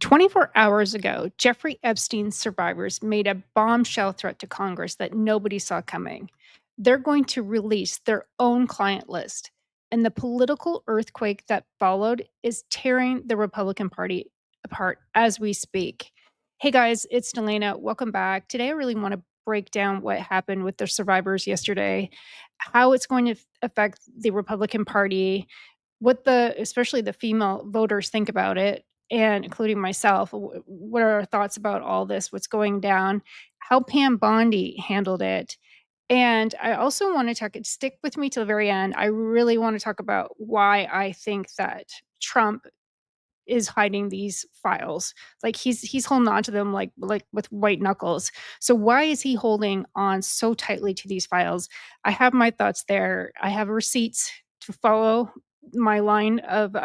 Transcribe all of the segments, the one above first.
24 hours ago, Jeffrey Epstein's survivors made a bombshell threat to Congress that nobody saw coming. They're going to release their own client list. And the political earthquake that followed is tearing the Republican Party apart as we speak. Hey guys, it's Delania. Welcome back. Today, I really want to break down what happened with the survivors yesterday, how it's going to affect the Republican Party, what especially the female voters think about it, and including myself. What are our thoughts about all this? What's going down? How Pam Bondi handled it. And I also want to stick with me till the very end. I really want to talk about why I think that Trump is hiding these files. Like he's holding on to them like with white knuckles. So why is he holding on so tightly to these files? I have my thoughts there. I have receipts to follow my line of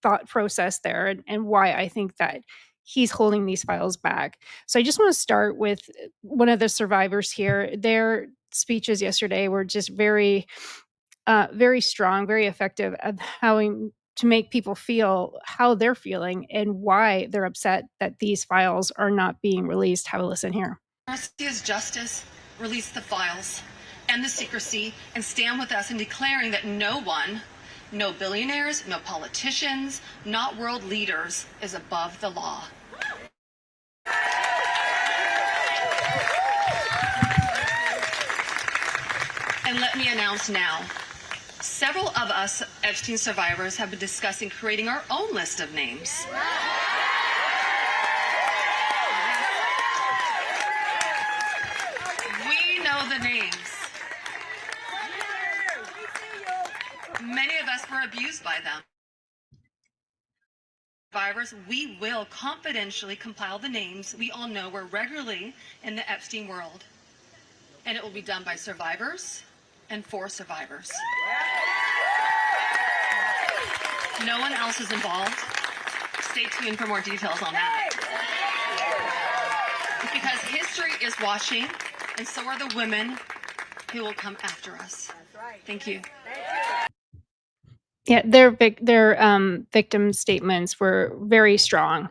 thought process there, and why I think that he's holding these files back. So I just want to start with one of the survivors here. Their speeches yesterday were just very strong, very effective at how to make people feel how they're feeling and why they're upset that these files are not being released. Have a listen here. Is justice, release the files, end the secrecy, and stand with us in declaring that no one, no billionaires, no politicians, not world leaders, is above the law. And let me announce now, several of us Epstein survivors have been discussing creating our own list of names. We know the names. Many of us were abused by them. Survivors, we will confidentially compile the names we all know were regularly in the Epstein world. And it will be done by survivors and for survivors. No one else is involved. Stay tuned for more details on that. Because history is watching, and so are the women who will come after us. Thank you. Yeah, their victim statements were very strong,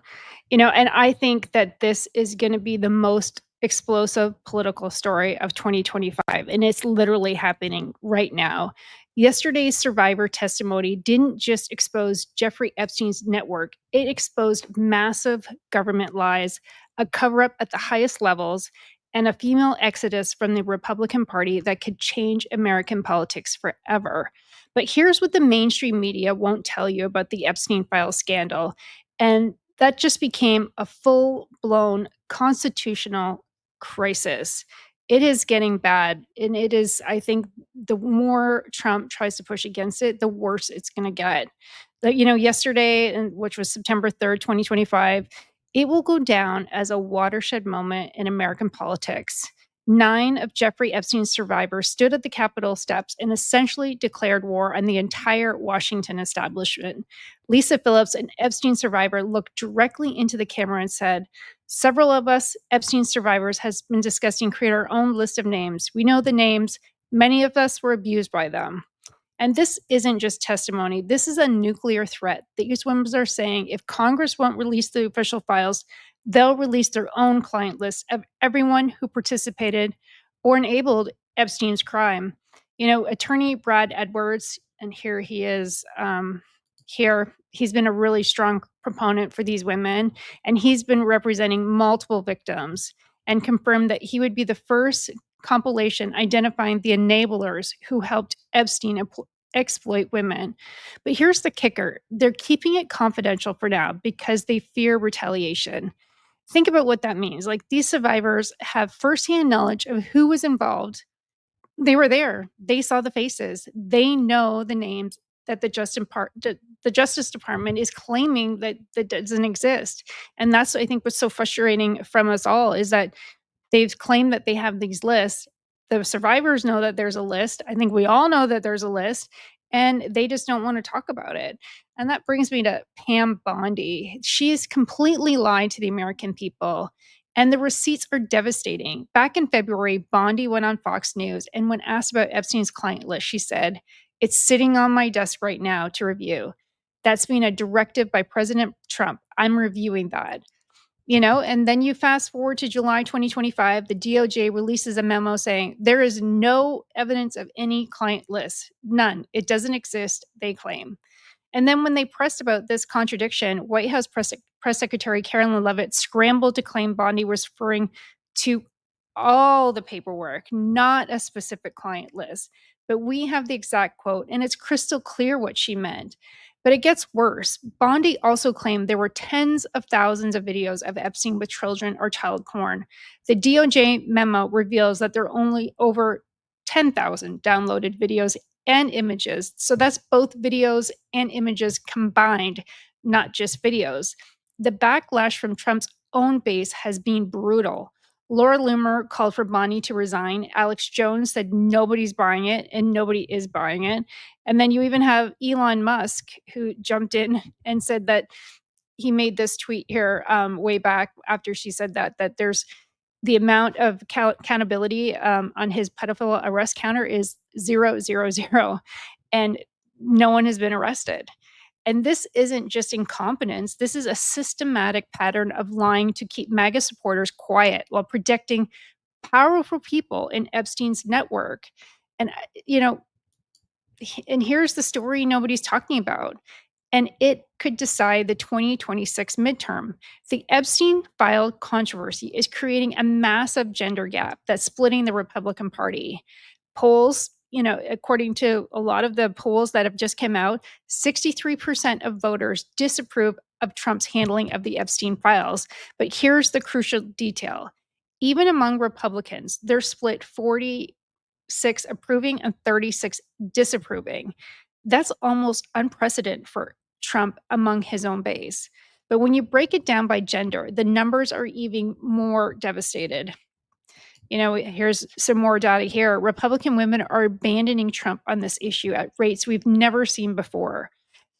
and I think that this is going to be the most explosive political story of 2025, and it's literally happening right now. Yesterday's survivor testimony didn't just expose Jeffrey Epstein's network; it exposed massive government lies, a cover-up at the highest levels, and a female exodus from the Republican Party that could change American politics forever. But here's what the mainstream media won't tell you about the Epstein files scandal. And that just became a full blown constitutional crisis. It is getting bad. And it is, I think, the more Trump tries to push against it, the worse it's going to get. Yesterday, which was September 3rd, 2025, it will go down as a watershed moment in American politics. 9 of Jeffrey Epstein's survivors stood at the Capitol steps and essentially declared war on the entire Washington establishment. Lisa Phillips, an Epstein survivor, looked directly into the camera and said, "Several of us Epstein survivors has been discussing create our own list of names. We know the names. Many of us were abused by them." And this isn't just testimony. This is a nuclear threat. These women are saying if Congress won't release the official files, they'll release their own client list of everyone who participated or enabled Epstein's crime. Attorney Brad Edwards, and here he is, he's been a really strong proponent for these women, and he's been representing multiple victims and confirmed that he would be the first compilation identifying the enablers who helped Epstein exploit women. But here's the kicker. They're keeping it confidential for now because they fear retaliation. Think about what that means. Like, these survivors have firsthand knowledge of who was involved. They were there. They saw the faces. They know the names that the Justice Department is claiming that doesn't exist. And that's, I think, what's so frustrating from us all is that they've claimed that they have these lists. The survivors know that there's a list. I think we all know that there's a list, and they just don't want to talk about it. And that brings me to Pam Bondi. She's completely lied to the American people, and the receipts are devastating. Back in February, Bondi went on Fox News, and when asked about Epstein's client list, she said, "It's sitting on my desk right now to review." That's been a directive by President Trump. I'm reviewing that. And then you fast forward to July 2025, the DOJ releases a memo saying there is no evidence of any client list. None. It doesn't exist, they claim. And then when they pressed about this contradiction, White House Press Secretary Carolyn Leavitt scrambled to claim Bondi was referring to all the paperwork, not a specific client list. But we have the exact quote, and it's crystal clear what she meant. But it gets worse. Bondi also claimed there were tens of thousands of videos of Epstein with children or child porn. The DOJ memo reveals that there are only over 10,000 downloaded videos and images. So that's both videos and images combined, not just videos. The backlash from Trump's own base has been brutal. Laura Loomer called for Bondi to resign. Alex Jones said nobody's buying it, and nobody is buying it. And then you even have Elon Musk, who jumped in and said that he made this tweet here way back after she said that there's the amount of accountability on his pedophile arrest counter is 000, and no one has been arrested. And this isn't just incompetence. This is a systematic pattern of lying to keep MAGA supporters quiet while protecting powerful people in Epstein's network. And, and here's the story nobody's talking about. And it could decide the 2026 midterm. The Epstein file controversy is creating a massive gender gap that's splitting the Republican Party. Polls, according to a lot of the polls that have just come out, 63% of voters disapprove of Trump's handling of the Epstein files. But here's the crucial detail. Even among Republicans, they're split 46 approving and 36 disapproving. That's almost unprecedented for Trump among his own base. But when you break it down by gender, the numbers are even more devastated. Here's some more data here. Republican women are abandoning Trump on this issue at rates we've never seen before.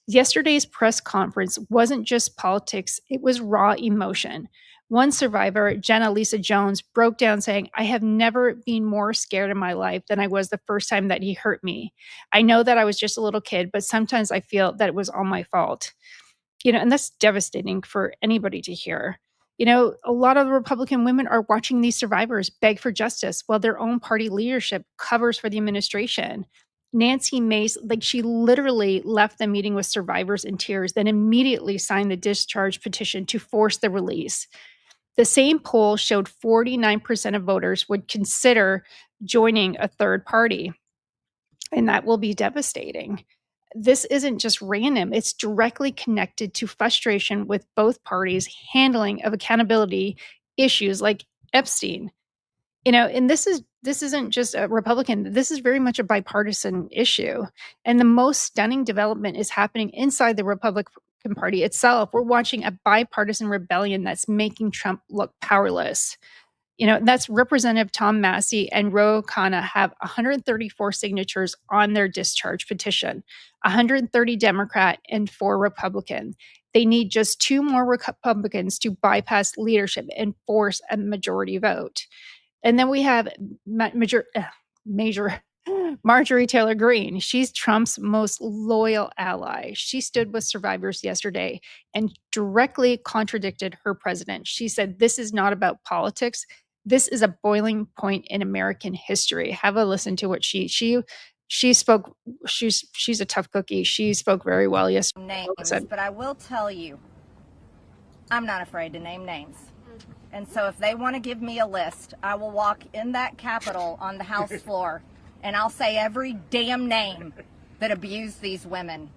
Yesterday's press conference wasn't just politics, it was raw emotion. One survivor, Jenna Lisa Jones, broke down saying, "I have never been more scared in my life than I was the first time that he hurt me. I know that I was just a little kid, but sometimes I feel that it was all my fault." And that's devastating for anybody to hear. A lot of the Republican women are watching these survivors beg for justice while their own party leadership covers for the administration. Nancy Mace, she literally left the meeting with survivors in tears, then immediately signed the discharge petition to force the release. The same poll showed 49% of voters would consider joining a third party, and that will be devastating. This isn't just random. It's directly connected to frustration with both parties' handling of accountability issues like Epstein. And this isn't just a Republican. This is very much a bipartisan issue. And the most stunning development is happening inside the Republican Party itself. We're watching a bipartisan rebellion that's making Trump look powerless. That's Representative Tom Massey and Ro Khanna have 134 signatures on their discharge petition, 130 Democrat and 4 Republican. They need just 2 more Republicans to bypass leadership and force a majority vote. And then we have Marjorie Taylor Greene. She's Trump's most loyal ally. She stood with survivors yesterday and directly contradicted her president. She said, "This is not about politics. This is a boiling point in American history." Have a listen to what she spoke. She's a tough cookie. She spoke very well yesterday. Names, but I will tell you, I'm not afraid to name names. And so if they want to give me a list, I will walk in that Capitol on the House floor and I'll say every damn name that abused these women.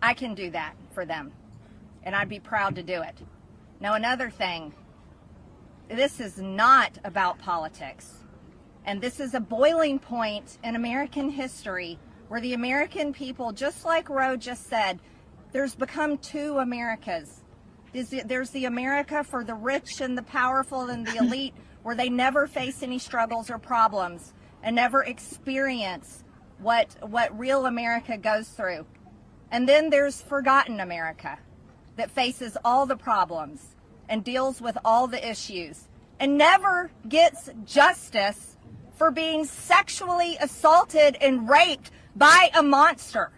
I can do that for them, and I'd be proud to do it. Now, another thing, this is not about politics, and this is a boiling point in American history where the American people, just like Ro just said, there's become 2 Americas. There's the America for the rich and the powerful and the elite, where they never face any struggles or problems and never experience what real America goes through. And then there's forgotten America that faces all the problems and deals with all the issues and never gets justice for being sexually assaulted and raped by a monster.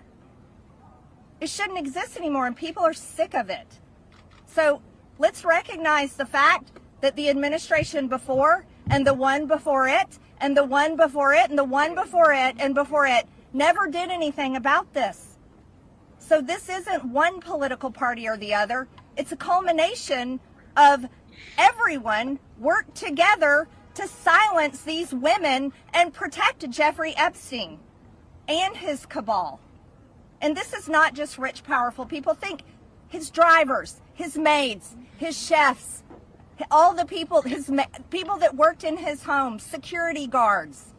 It shouldn't exist anymore, and people are sick of it. So let's recognize the fact that the administration before and the one before it and the one before it and the one before it and before it never did anything about this. So this isn't one political party or the other. It's a culmination of everyone worked together to silence these women and protect Jeffrey Epstein and his cabal. And this is not just rich, powerful people. Think his drivers, his maids, his chefs, all the people, people that worked in his home, security guards.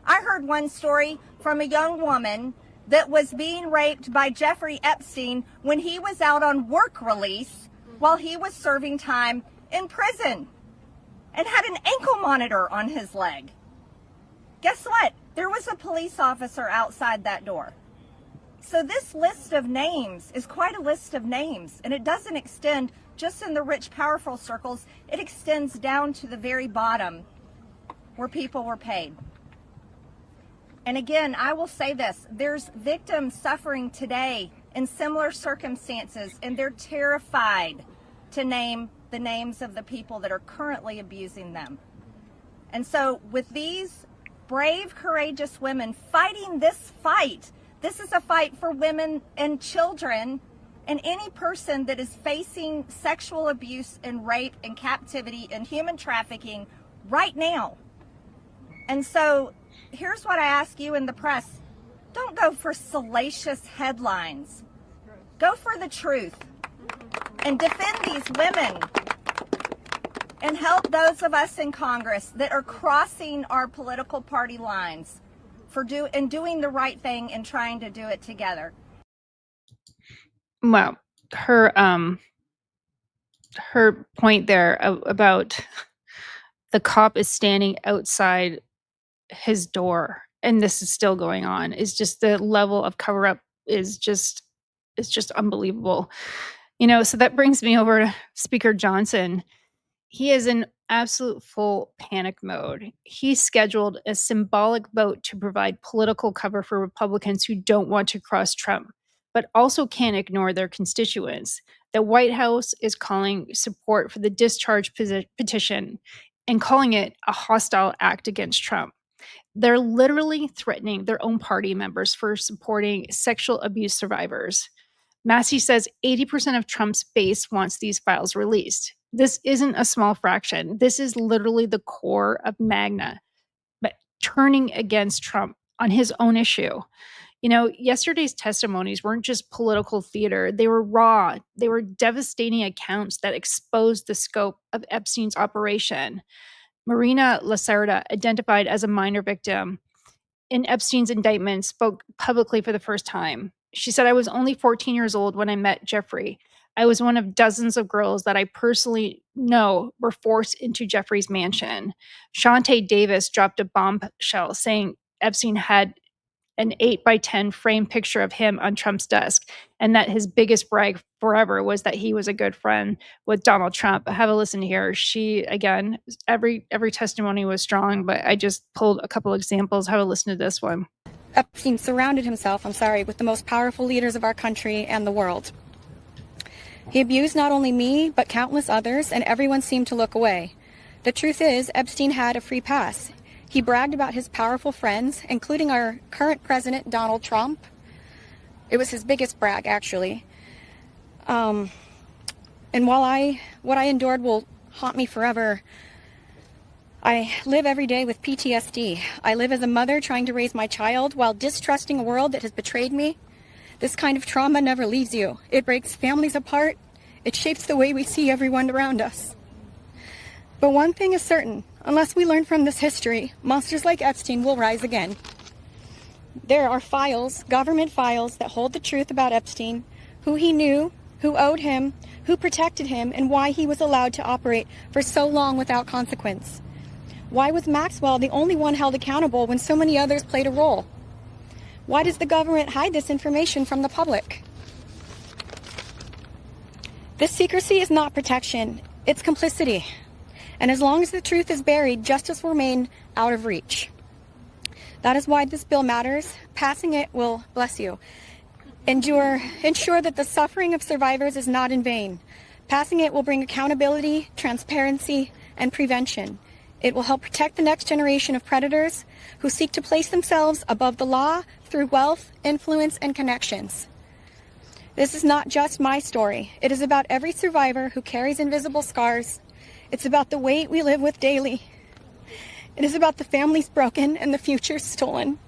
I heard one story from a young woman that was being raped by Jeffrey Epstein when he was out on work release while he was serving time in prison and had an ankle monitor on his leg. Guess what? There was a police officer outside that door. So this list of names is quite a list of names, and it doesn't extend just in the rich, powerful circles. It extends down to the very bottom where people were paid. And again, I will say this, there's victims suffering today in similar circumstances, and they're terrified to name the names of the people that are currently abusing them. And so with these brave, courageous women fighting this fight, this is a fight for women and children and any person that is facing sexual abuse and rape and captivity and human trafficking right now. And so here's what I ask you in the press. Don't go for salacious headlines. Go for the truth and defend these women and help those of us in Congress that are crossing our political party lines for doing the right thing and trying to do it together. Well, her point there about the cop is standing outside his door and this is still going on is just the level of cover up is just unbelievable. You know, so that brings me over to Speaker Johnson. He is in absolute full panic mode. He scheduled a symbolic vote to provide political cover for Republicans who don't want to cross Trump, but also can't ignore their constituents. The White House is calling support for the discharge petition and calling it a hostile act against Trump. They're literally threatening their own party members for supporting sexual abuse survivors. Massey says 80% of Trump's base wants these files released. This isn't a small fraction. This is literally the core of MAGNA, but turning against Trump on his own issue. You know, yesterday's testimonies weren't just political theater. They were raw. They were devastating accounts that exposed the scope of Epstein's operation. Marina Lacerda, identified as a minor victim in Epstein's indictment, spoke publicly for the first time. She said, "I was only 14 years old when I met Jeffrey. I was one of dozens of girls that I personally know were forced into Jeffrey's mansion." Shantae Davis dropped a bombshell saying Epstein had an 8x10 framed picture of him on Trump's desk, and that his biggest brag forever was that he was a good friend with Donald Trump. Have a listen here. She, again, every testimony was strong, but I just pulled a couple examples. Have a listen to this one. Epstein surrounded himself, with the most powerful leaders of our country and the world. He abused not only me, but countless others, and everyone seemed to look away. The truth is, Epstein had a free pass. He bragged about his powerful friends, including our current president, Donald Trump. It was his biggest brag, actually. And while what I endured will haunt me forever, I live every day with PTSD. I live as a mother trying to raise my child while distrusting a world that has betrayed me. This kind of trauma never leaves you. It breaks families apart. It shapes the way we see everyone around us. But one thing is certain, unless we learn from this history, monsters like Epstein will rise again. There are files, government files, that hold the truth about Epstein, who he knew, who owed him, who protected him, and why he was allowed to operate for so long without consequence. Why was Maxwell the only one held accountable when so many others played a role? Why does the government hide this information from the public? This secrecy is not protection, it's complicity. And as long as the truth is buried, justice will remain out of reach. That is why this bill matters. Passing it will, bless you, Ensure that the suffering of survivors is not in vain. Passing it will bring accountability, transparency, and prevention. It will help protect the next generation of predators who seek to place themselves above the law through wealth, influence, and connections. This is not just my story. It is about every survivor who carries invisible scars. It's about the weight we live with daily. It is about the families broken and the futures stolen.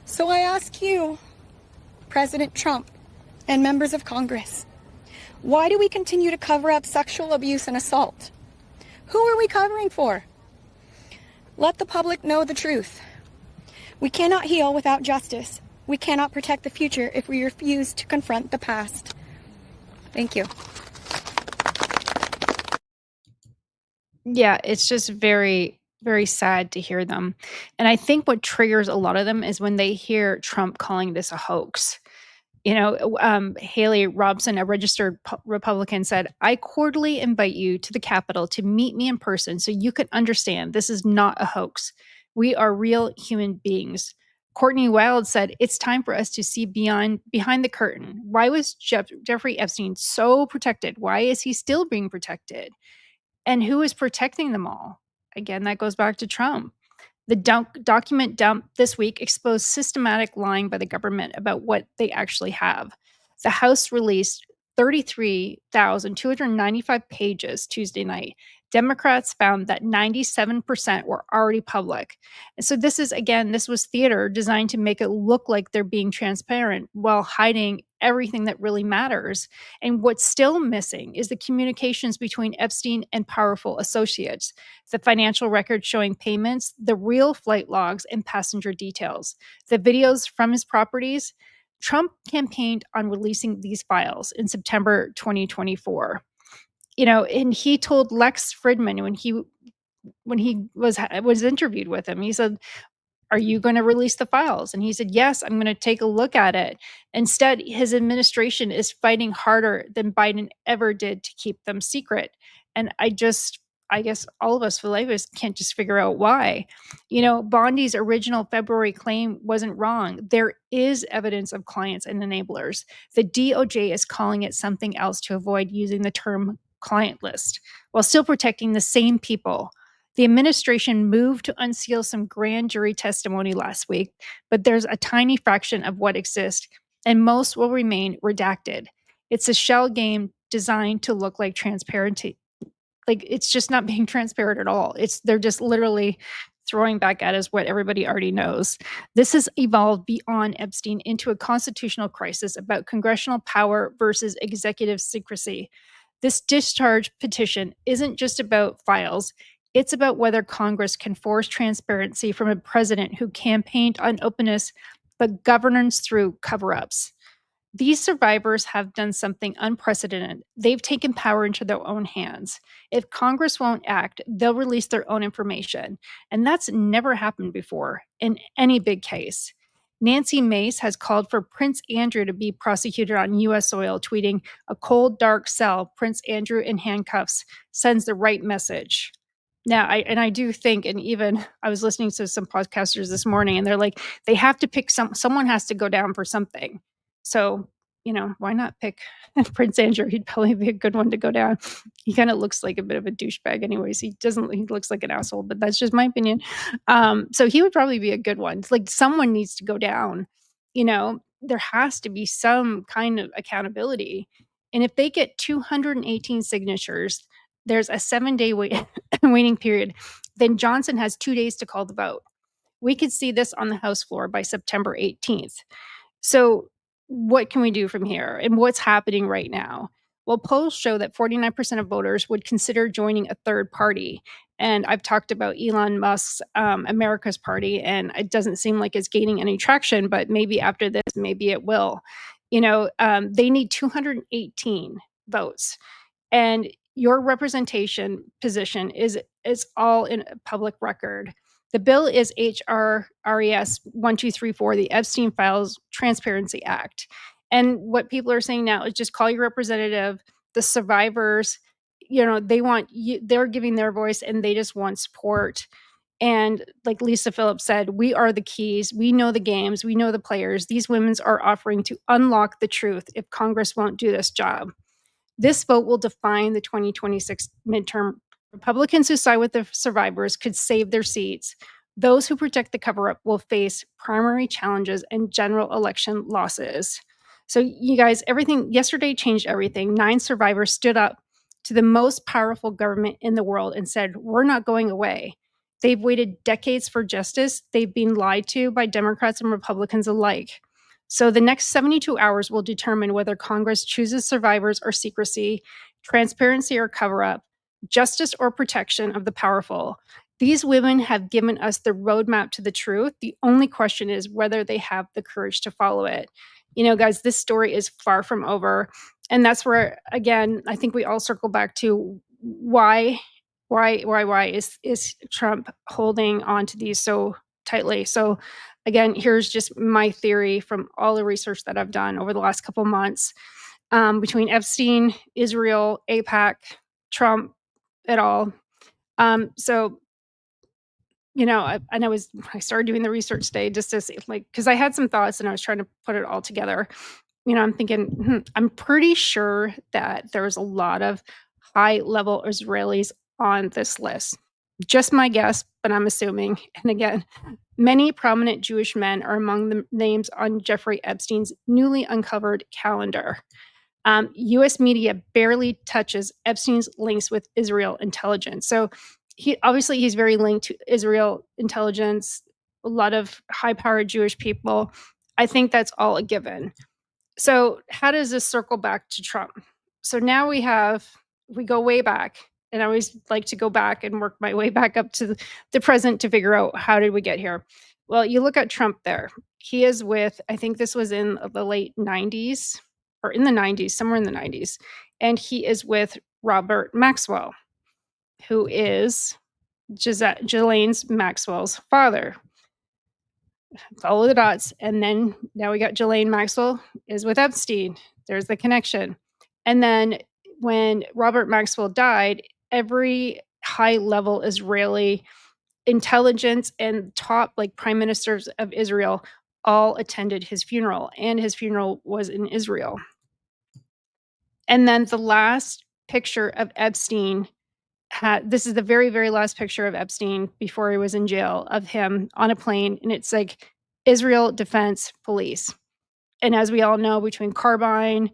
So I ask you, President Trump and members of Congress, why do we continue to cover up sexual abuse and assault? Who are we covering for? Let the public know the truth. We cannot heal without justice. We cannot protect the future if we refuse to confront the past. Thank you. Yeah, it's just very, very sad to hear them. And I think what triggers a lot of them is when they hear Trump calling this a hoax. Haley Robson, a registered Republican, said, "I cordially invite you to the Capitol to meet me in person so you can understand this is not a hoax. We are real human beings." Courtney Wild said, "It's time for us to see behind the curtain. Why was Jeffrey Epstein so protected? Why is he still being protected? And who is protecting them all?" Again, that goes back to Trump. The document dump this week exposed systematic lying by the government about what they actually have. The House released 33,295 pages Tuesday night. Democrats found that 97% were already public. And so this was theater designed to make it look like they're being transparent while hiding everything that really matters. And what's still missing is the communications between Epstein and powerful associates, the financial records showing payments, the real flight logs, and passenger details, the videos from his properties. Trump campaigned on releasing these files in September 2024. And he told Lex Fridman when he was interviewed with him, he said, "Are you going to release the files?" And he said, "Yes, I'm going to take a look at it." Instead, his administration is fighting harder than Biden ever did to keep them secret. And I guess all of us philanthropists can't just figure out why. Bondi's original February claim wasn't wrong. There is evidence of clients and enablers. The DOJ is calling it something else to avoid using the term client list while still protecting the same people. The administration moved to unseal some grand jury testimony last week, but there's a tiny fraction of what exists, and most will remain redacted. It's a shell game designed to look like transparency. Like, it's just not being transparent at all. They're just literally throwing back at us what everybody already knows. This has evolved beyond Epstein into a constitutional crisis about congressional power versus executive secrecy. This discharge petition isn't just about files. It's about whether Congress can force transparency from a president who campaigned on openness but governance through cover-ups. These survivors have done something unprecedented. They've taken power into their own hands. If Congress won't act, they'll release their own information. And that's never happened before in any big case. Nancy Mace has called for Prince Andrew to be prosecuted on U.S. soil, tweeting, "A cold, dark cell, Prince Andrew in handcuffs, sends the right message." Now, I do think, and even I was listening to some podcasters this morning, and they're like, they have to pick someone has to go down for something. So, why not pick Prince Andrew? He'd probably be a good one to go down. He kind of looks like a bit of a douchebag anyways. He looks like an asshole, but that's just my opinion. So he would probably be a good one. It's like someone needs to go down. There has to be some kind of accountability. And if they get 218 signatures, there's a 7-day waiting period. Then Johnson has 2 days to call the vote. We could see this on the House floor by September 18th. So what can we do from here? And what's happening right now? Well, polls show that 49% of voters would consider joining a third party. And I've talked about Elon Musk's America's Party, and it doesn't seem like it's gaining any traction, but maybe after this, maybe it will. They need 218 votes. And your representation position is all in public record. The bill is H.R. RES 1234, the Epstein Files Transparency Act. And what people are saying now is just call your representative. The survivors, they want you, they're giving their voice and they just want support. And like Lisa Phillips said, we are the keys. We know the games. We know the players. These women are offering to unlock the truth if Congress won't do this job. This vote will define the 2026 midterm. Republicans who side with the survivors could save their seats. Those who protect the cover up will face primary challenges and general election losses. So, you guys, everything yesterday changed everything. 9 survivors stood up to the most powerful government in the world and said, "We're not going away." They've waited decades for justice. They've been lied to by Democrats and Republicans alike. So the next 72 hours will determine whether Congress chooses survivors or secrecy, transparency or cover up, justice or protection of the powerful. These women have given us the roadmap to the truth. The only question is whether they have the courage to follow it. You know, guys, this story is far from over. And that's where, again, I think we all circle back to why is Trump holding on to these so tightly? So again, here's just my theory from all the research that I've done over the last couple months, between Epstein, Israel, AIPAC, Trump, et al. So, you know, I started doing the research today just to see, like, because I had some thoughts and I was trying to put it all together. You know, I'm thinking, I'm pretty sure that there's a lot of high-level Israelis on this list. Just my guess, but I'm assuming. And again, many prominent Jewish men are among the names on Jeffrey Epstein's newly uncovered calendar. U.S. media barely touches Epstein's links with Israel intelligence. So he's very linked to Israel intelligence, a lot of high-powered Jewish people. I think that's all a given. So how does this circle back to Trump? So now we go way back, and I always like to go back and work my way back up to the present to figure out how did we get here. Well, you look at Trump there. He is with, I think this was in the late 90s or in the 90s, somewhere in the 90s. And he is with Robert Maxwell, who is Ghislaine Maxwell's father. Follow the dots. And then now we got Ghislaine Maxwell is with Epstein. There's the connection. And then when Robert Maxwell died, every high-level Israeli intelligence and top like prime ministers of Israel all attended his funeral, and his funeral was in Israel. And then the last picture of Epstein this is the very, very last picture of Epstein before he was in jail, of him on a plane, and it's like Israel Defense Police. And as we all know, between Carbine,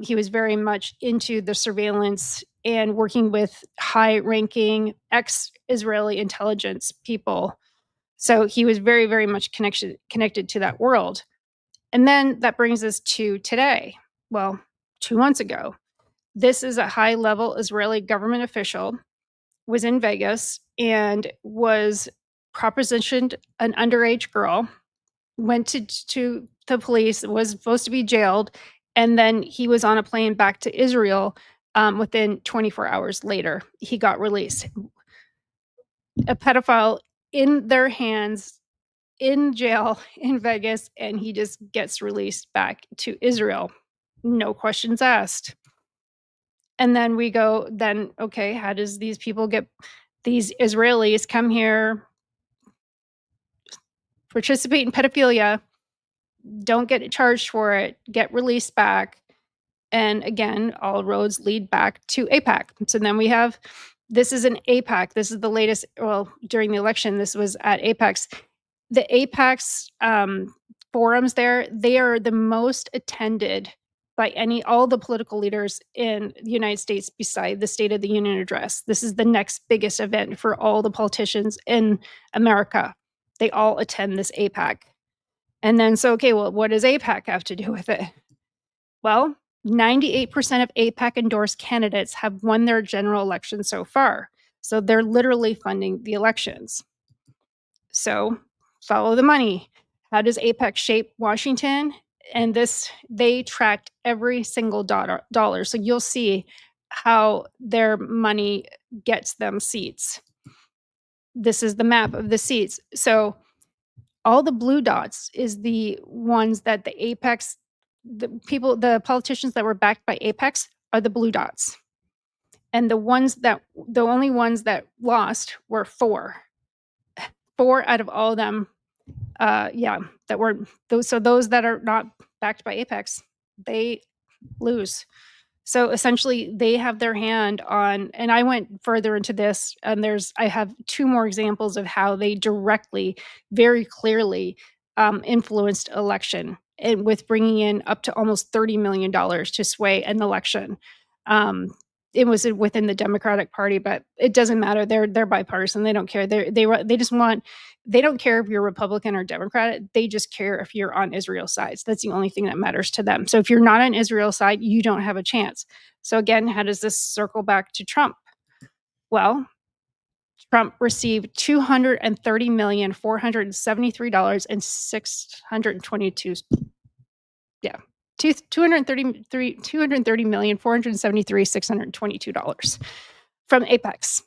he was very much into the surveillance and working with high-ranking ex-Israeli intelligence people. So he was very, very much connected to that world. And then that brings us to today. Well, 2 months ago. This is a high-level Israeli government official, was in Vegas and was propositioned an underage girl, went to the police, was supposed to be jailed, and then he was on a plane back to Israel. Within 24 hours later, he got released. A pedophile in their hands, in jail in Vegas, and he just gets released back to Israel. No questions asked. And then we go, okay, how does these Israelis come here, participate in pedophilia, don't get charged for it, get released back, and again, all roads lead back to AIPAC. So then this is an AIPAC. This is the latest, well, during the election, this was at AIPAC's. The AIPAC's forums there, they are the most attended by all the political leaders in the United States beside the State of the Union address. This is the next biggest event for all the politicians in America. They all attend this AIPAC. And then, okay, well, what does AIPAC have to do with it? Well, 98% of AIPAC endorsed candidates have won their general election so far. So they're literally funding the elections. So follow the money. How does AIPAC shape Washington? And they tracked every single dollar. So you'll see how their money gets them seats. This is the map of the seats. So all the blue dots is the ones that the politicians that were backed by AIPAC are the blue dots. And the only ones that lost were 4. 4 out of all of them, that were those. So those that are not backed by Apex, they lose. So essentially, they have their hand on, and I went further into this, and I have 2 more examples of how they directly, very clearly, influenced election, and with bringing in up to almost $30 million to sway an election. It was within the Democratic Party, but it doesn't matter. They're bipartisan. They don't care. They just want. They don't care if you're Republican or Democrat. They just care if you're on Israel's side. That's the only thing that matters to them. So if you're not on Israel's side, you don't have a chance. So again, how does this circle back to Trump? Well, Trump received $230,473,622. Yeah. $230,473,622 from Apex.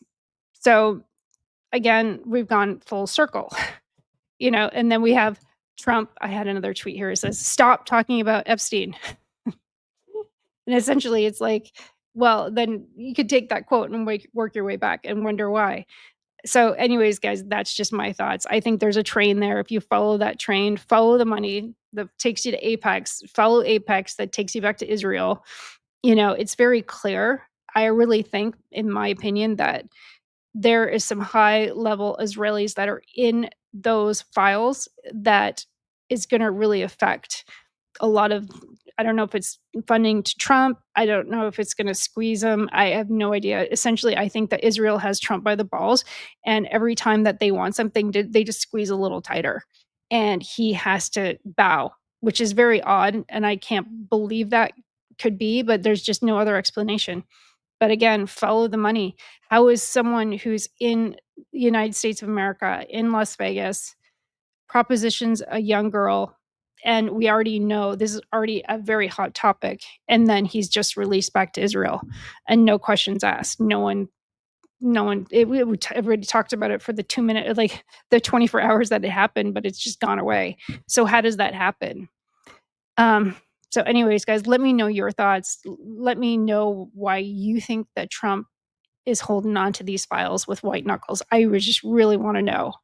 So again, we've gone full circle, and then we have Trump. I had another tweet here. It says, "Stop talking about Epstein." And essentially it's like, well, then you could take that quote and work your way back and wonder why. So anyways, guys, that's just my thoughts. I think there's a train there. If you follow that train, follow the money that takes you to Apex, follow Apex that takes you back to Israel. It's very clear. I really think, in my opinion, that there is some high level Israelis that are in those files that is going to really affect a lot of, I don't know if it's funding to Trump. I don't know if it's going to squeeze him. I have no idea. Essentially, I think that Israel has Trump by the balls, and every time that they want something, they just squeeze a little tighter, and he has to bow, which is very odd, and I can't believe that could be, but there's just no other explanation. But again, follow the money. How is someone who's in the United States of America, in Las Vegas, propositions a young girl, and we already know this is already a very hot topic, and then he's just released back to Israel, and no questions asked. No one. Everybody talked about it for the 2 minute, like the 24 hours that it happened, but it's just gone away. So how does that happen? So anyways, guys, let me know your thoughts. Let me know why you think that Trump is holding on to these files with white knuckles. I would just really want to know,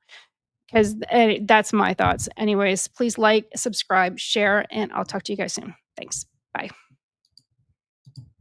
because that's my thoughts. Anyways, please like, subscribe, share, and I'll talk to you guys soon. Thanks. Bye.